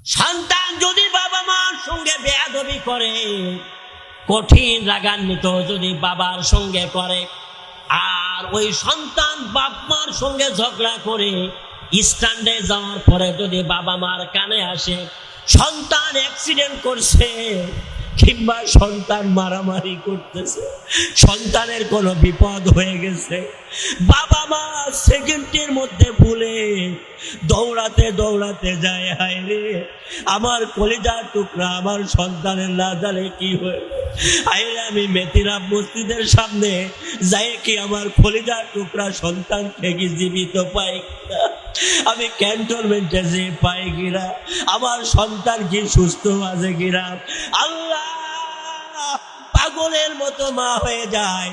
সন্তান যদি বাবা মার সঙ্গে বেয়াদবি করে, কঠিন রাগান্বিত যদি বাবার সঙ্গে করে, আর ওই সন্তান বাপ মার সঙ্গে ঝগড়া করে স্ট্যান্ডে যাওয়ার পরে যদি বাবা মার কানে আসে সন্তান অ্যাক্সিডেন্ট করছে কিংবা সন্তান মারামারি করতেছে, সন্তানের কোনো বিপদ হয়ে গেছে, বাবা মা সেকেন্ডের মধ্যে ভুলে দৌড়াতে দৌড়াতে যায়, হায় রে আমার কলিজার টুকরা আমার সন্তানের না জানে কি হয়ে, হায় রে আমি মেথিরাম মসজিদের সামনে যাই কি আমার কলিজার টুকরা সন্তান থেকে জীবিত পাই কিনা, আমি ক্যান্টনমেন্টে যে পাই কিনা, আমার সন্তান কি সুস্থ আছে কিনা। আল্লাহ, পাগলের মতো মা হয়ে যায়,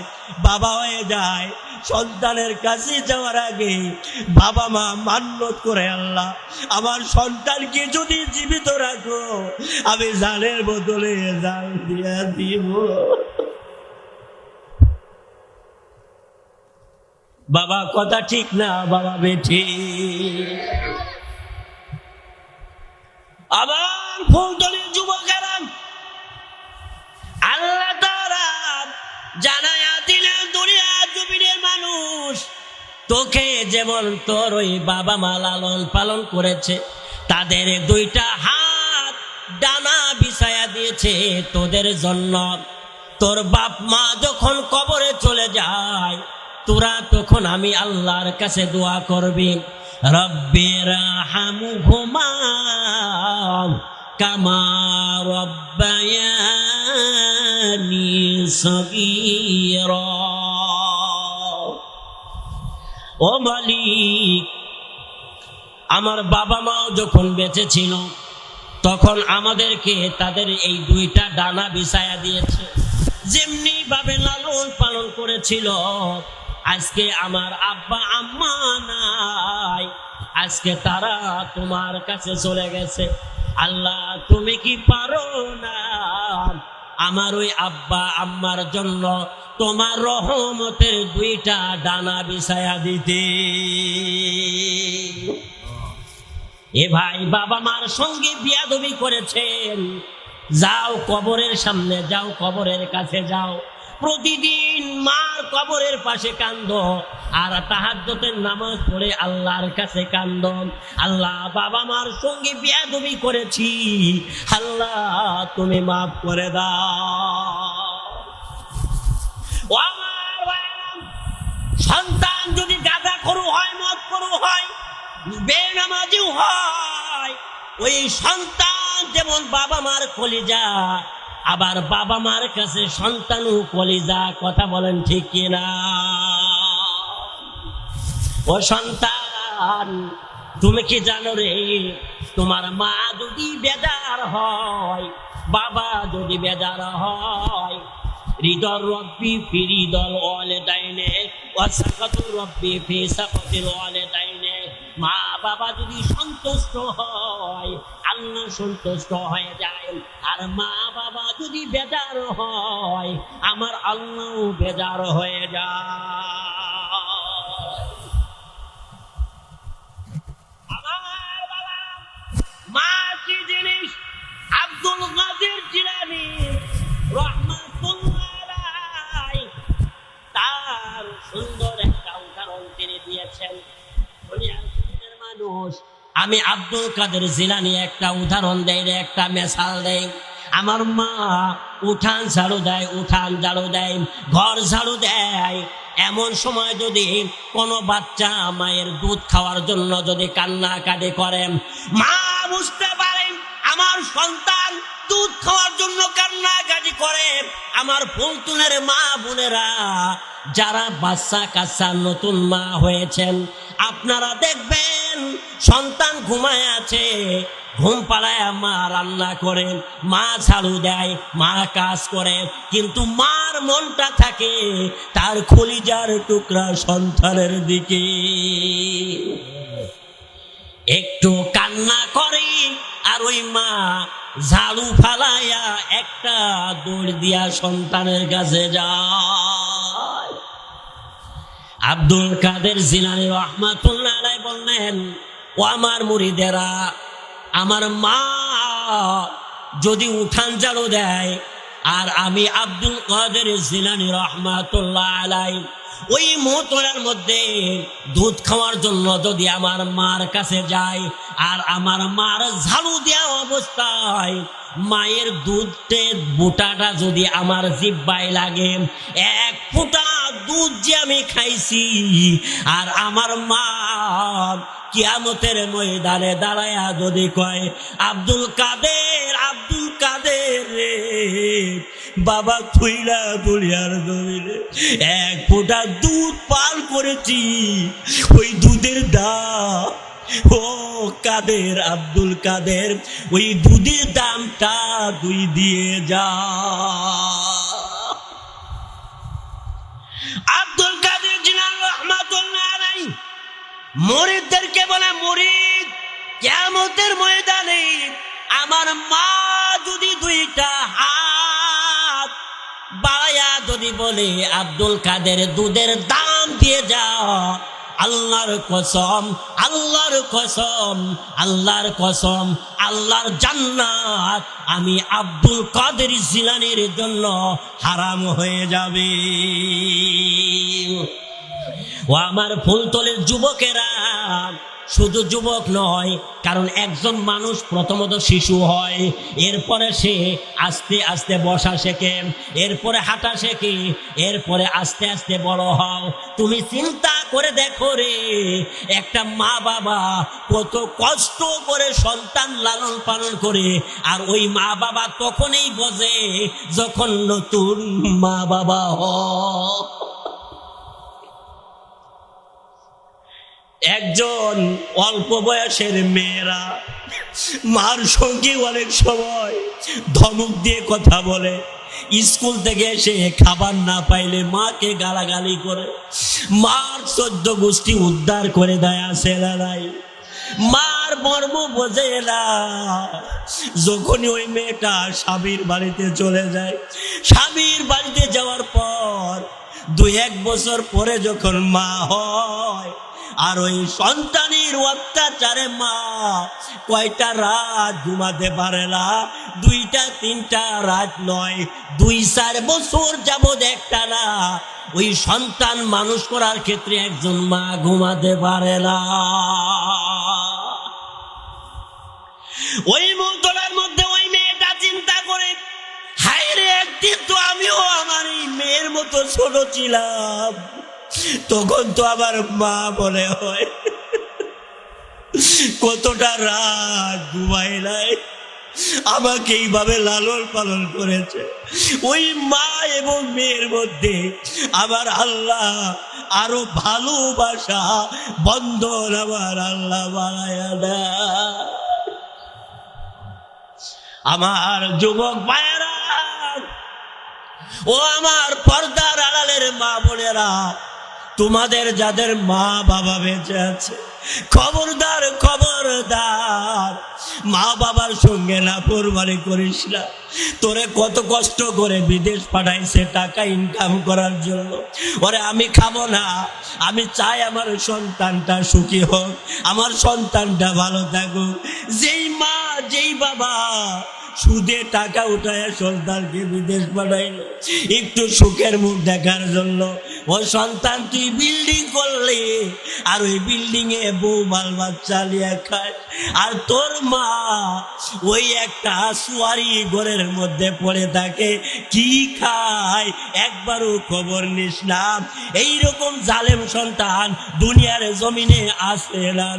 বাবা হয়ে যায়, সন্তানের কাছে যাওয়ার আগে বাবা মা মান্যত করে, আল্লাহ আমার সন্তানকে যদি জীবিত রাখো আমি জানের বদলে জান দিয়া দিব। বাবা কথা ঠিক না বাবা বেঠি। আবার ফুলতলির যুবকেরা আল্লাহ তাআলা জানায়া দিলেন, দুনিয়া জমিনের মানুষ তোকে যেমন তোর ওই বাবা মা লালন পালন করেছে, তাদের দুইটা হাত ডানা বিছায়া দিয়েছে তোদের জন্য। তোর বাপ মা যখন কবরে চলে যায় তোরা তখন আমি আল্লাহর কাছে দোয়া করবি, রব্বিরহামহুমা কামা রব্বায়ানি সগীরা। ও মালিক, আমার বাবা মাও যখন বেঁচে ছিল তখন আমাদেরকে তাদের এই দুইটা ডানা বিছায়া দিয়েছে, যেমনি ভাবে লালন পালন করেছিল। আজকে আমার আব্বা আম্মা নাই, আজকে তারা তোমার কাছে চলে গেছে। আল্লাহ তুমি কি পারো না আমার ওই আব্বা আম্মার জন্য তোমার রহমতের দুইটা ডানা বিছায়া দিতে? এ ভাই, বাবা মার সঙ্গে বিয়াদবি করেছেন, যাও কবরের সামনে যাও, কবরের কাছে যাও, প্রতিদিন মার কবরের পাশে কান্দো আর তাহাজ্জুদের নামাজ পড়ে আল্লাহর কাছে কান্দো, আল্লাহ বাবা মার সঙ্গে বিয়াদবি করেছি, আল্লাহ তুমি মাফ করে দাও। ও আমার ভাইরা, সন্তান যদি গাঁজা খরু হয়, মদ খরু হয়, বেনামাজিও হয়, ওই সন্তান যেমন বাবা মার কলিজা, আবার বাবা মার কাছে সন্তানও কলিজা। কথা বলেন ঠিক কিনা? ও সন্তান, তুমি কি জানো রে, তোমার মা যদি বেজার হয়, বাবা যদি বেজার হয়, রিদর রব্বি ফি রিদল ওয়ালিদাইনে ওয়া সাকাতুর রব্বি ফি সাকাতিল ওয়ালিদাইনে। মা বাবা যদি সন্তুষ্ট হয় আল্লাহ সন্তুষ্ট হয়ে যায়, আর মা বাবা যদি বেজার হয় আমার আল্লাহ বেজার হয়ে যায়। আমার বাবা মা কি জিনিস? আব্দুল কাদের জিলানী রাহমাতুল্লাহ আলাইহি তার সুন্দর একটা উদাহরণ তিনি দিয়েছেন। মানুষ, আমি আব্দুল কাদের জিলানী একটা উদাহরণ দেই, একটা মেসাল দেই। আমার মা উঠান ঝাড়ু দেয়, উঠান ঝাড়ু দেয়, ঘর ঝাড়ু দেয়। এমন সময় যদি কোনো বাচ্চা মায়ের দুধ খাওয়ার জন্য যদি কান্নাকাটি করে, মা বুঝতে পারেন আমার সন্তান দুধ খাওয়ার জন্য কান্নাকাটি করে। আমার ফুলতুনের মা বোনেরা, যারা বাচ্চা কাচ্চা নতুন মা হয়েছেন, আপনারা দেখবেন সন্তান ঘুমায় আছে, ঘুম পাড়ায় মা রান্না করে, মা ঝাড়ু দেয়, মা কাজ করে, কিন্তু মার মনটা থাকে তার কলিজার টুকরা সন্তানের দিকে। একটু কান্না করে আর ওই মা ঝাড়ু ফালাইয়া একটা দৌড় দিয়া সন্তানের কাছে যায়। আব্দুল কাদের জিলানী রাহমাতুল্লাহ আলাইহি বললেন, ও আমার মুরিদেরা, আমার মা যদি উঠান ঝাড়ু দেয়, আর আমি আব্দুল কাদের জিলানী রহমাতুল্লাহ আলাইহি ওই মোতলার মধ্যে দুধ খাওয়ার জন্য যদি আমার মার কাছে যাই, আর আমার মার ঝাড়ু দেওয়া অবস্থায় মায়ের দুধের বুটাটা যদি আমার জিহ্বায় লাগে, এক ফোঁটা দুধ যে আমি খাইছি, আর আমার মা কিয়ামতের ময়দানে দাঁড়ায়া যদি কয়, আব্দুল কাদের, আব্দুল কাদের রে, বাবা থুইলা দুনিয়ার জমিনে এক ফোঁটা দুধ পান করেছি, ওই দুধের দাম, ও কাদের, আব্দুল কাদের, ওই দুধের দামটা তুই দিয়ে যা। আব্দুল কাদের জিলানী রহমাতুল্লাহ আলাইহি মুরিদদেরকে বলে, মুরিদ, কিয়ামতের ময়দানে আমার মা যদি দুইটা হাত বাড়ায়া যদি বলে, আব্দুল কাদের দুধের দাম দিয়ে যাও, আল্লাহর কসম, আল্লাহর কসম, আল্লাহর কসম, আল্লাহর জান্নাত আমি আব্দুল কাদের জিলানীর জন্য হারাম হয়ে যাবে। ও আমার ফুলতলের যুবকেরা, শুধু যুবক নয়, কারণ একজন মানুষ প্রথমত শিশু হয়, এরপরে সে আস্তে আস্তে বসা শেখে, এরপরে হাঁটা শেখে, এরপরে আস্তে আস্তে বড় হও। তুমি চিন্তা করে দেখো রে, একটা মা বাবা কত কষ্ট করে সন্তান লালন পালন করে, আর ওই মা বাবা তখনই বোঝে যখন নতুন মা বাবা হয়। একজন অল্প বয়সের মেয়েরা মার সঙ্গে অনেক সময় ধমক দিয়ে কথা বলে, স্কুল থেকে এসে খাবার না পাইলে মাকে গালাগালি করে, মার 14 গোষ্ঠী উদ্ধার করে দেয় ছেলেরাই। মার মর্ম বোঝে না। যখনই ওই মেয়েটা স্বামীর বাড়িতে চলে যায়, স্বামীর বাড়িতে যাওয়ার পর 2-1 বছর পরে যখন মা হয়, আর ওই সন্তানের অত্যাচারে মা কয়টা রাত ঘুমাতে পারে না, 2-3টা রাত নয়, 2-4 বছর যাবৎ একটা না ওই সন্তান মানুষ করার ক্ষেত্রে একজন মা ঘুমাতে পারে না। ওই মুহূর্তের মধ্যে ওই মেয়েটা চিন্তা করে, হায় রে, একদিন তো আমিও আমার এই মেয়ের মতো ছোট ছিলাম, তখন তো আমার মা মনে হয় কতটা রাত ঘুমাই নাই, আমাকে এইভাবে লালন পালন করেছে। ওই মা এবং মেয়ের মধ্যে আমার আল্লাহ আরো ভালোবাসা বন্ধন আমার আল্লাহ বানায়া দেয়। আমার যুবক ভাইয়েরা, ও আমার পর্দার আড়ালের মা বোনেরা, তোমাদের যাদের মা বাবা বেঁচে আছে, খবরদার, খবরদার, মা বাবার সঙ্গে নাফরমানি করিস না। তোরে কত কষ্ট করে বিদেশ পাঠাইছে টাকা ইনকাম করার জন্য, ওরে আমি খাবো না, আমি চাই আমার সন্তানটা সুখী হোক, আমার সন্তানটা ভালো থাকুক। যেই মা, যেই বাবা সুদে টাকা উঠায় সন্তানকে বিদেশ পাঠাইলো একটু সুখের মুখ দেখার জন্য, ও সন্তান তুই বিল্ডিং করলি, আর ওই বিল্ডিং এ বউ বাল বাচ্চা নিয়ে খায়, আর তোর মা ওই একটা সুয়ারি ঘরের মধ্যে পড়ে থাকে, কি খায় একবারও খবর নিস না। এইরকম জালেম সন্তান দুনিয়ার জমিনে আছে না?